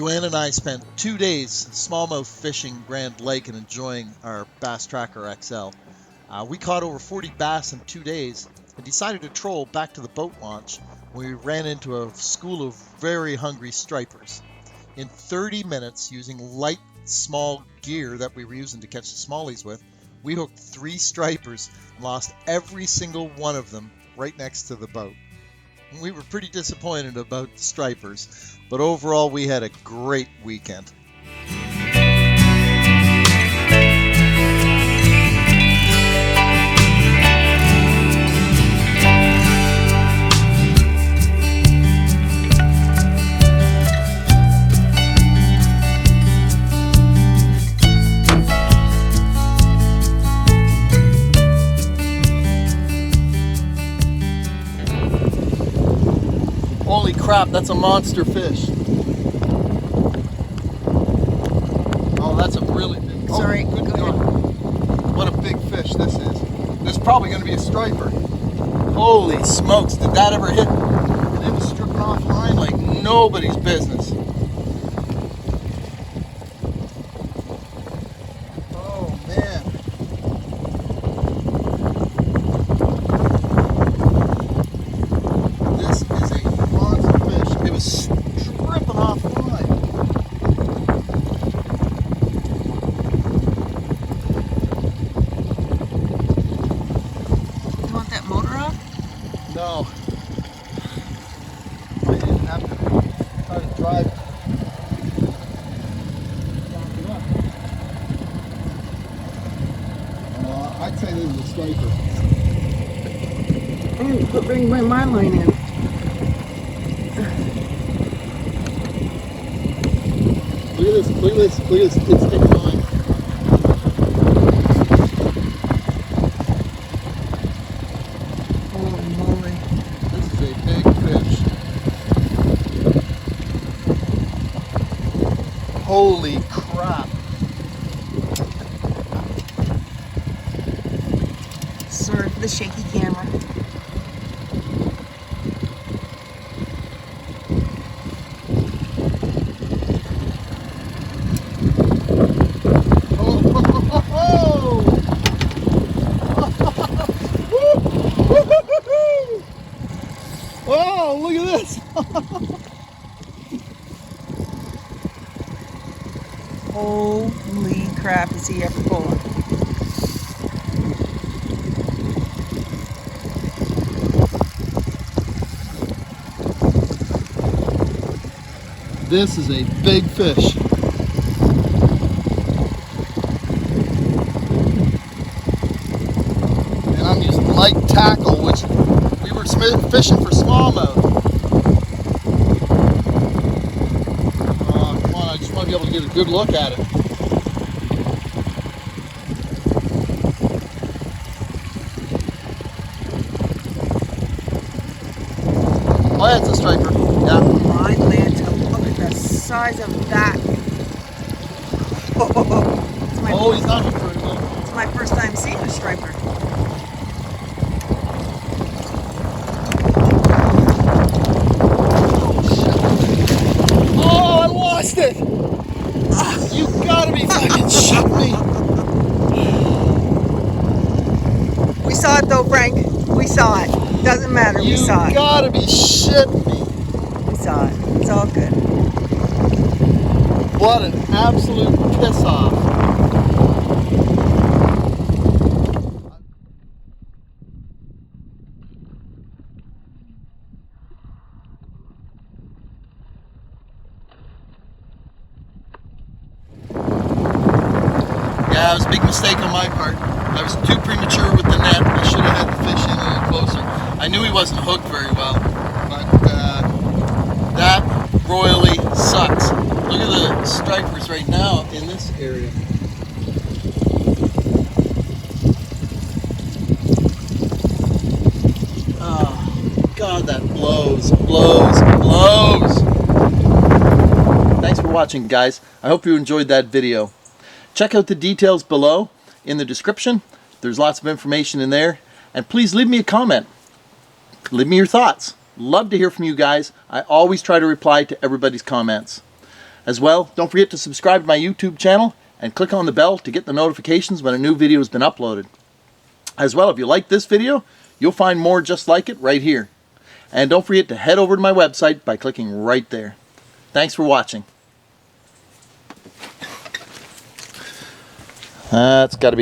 Joanne and I spent 2 days smallmouth fishing Grand Lake and enjoying our Bass Tracker XL. We caught over 40 bass in 2 days and decided to troll back to the boat launch when we ran into a school of very hungry stripers. In 30 minutes, using light, small gear that we were using to catch the smallies with, we hooked 3 stripers and lost every single one of them right next to the boat. We were pretty disappointed about the stripers, but overall we had a great weekend. Holy crap, that's a monster fish. Oh, that's a really big. Sorry, good go God. ahead. What a big fish this is. This is probably going to be a striper. Holy smokes, did that ever hit? And it was stripping off line like nobody's business. Oh, man. This is a monster fish. It was stripping off line. You want that motor off? No. I didn't have to try to drive it. I'd say this is a striper. And bring my line in. Look at this, look at this, look at this, it's taking line. Holy moly. This is a big fish. Holy crap. Sorry for the shaky camera. Wow, look at this. Holy crap, is he ever pulling? This is a big fish. And I'm using light tackle, which we were fishing for smallmouth. Oh, come on, I just want to be able to get a good look at it. Oh, yeah, it's a striper. Yeah. My Lanta, look at the size of that. Oh, he's not hooked very well. It's my first time seeing a striper. Oh, I lost it! You gotta be fucking shitting me. We saw it though, Frank. We saw it. Doesn't matter, we saw You it. gotta be shitting me. We saw it. It's all good. What an absolute piss off. Yeah, it was a big mistake on my part. I was too premature with the net. I should have had the fish in a little closer. I knew he wasn't hooked very well, but that royally sucks. Look at the stripers right now in this area. Oh, God, that blows. Thanks for watching, guys. I hope you enjoyed that video. Check out the details below in the description. There's lots of information in there. And please leave me a comment. Leave me your thoughts. Love to hear from you guys. I always try to reply to everybody's comments. As well, don't forget to subscribe to my YouTube channel and click on the bell to get the notifications when a new video has been uploaded. As well, if you like this video, you'll find more just like it right here. And don't forget to head over to my website by clicking right there. Thanks for watching. That's got to be it.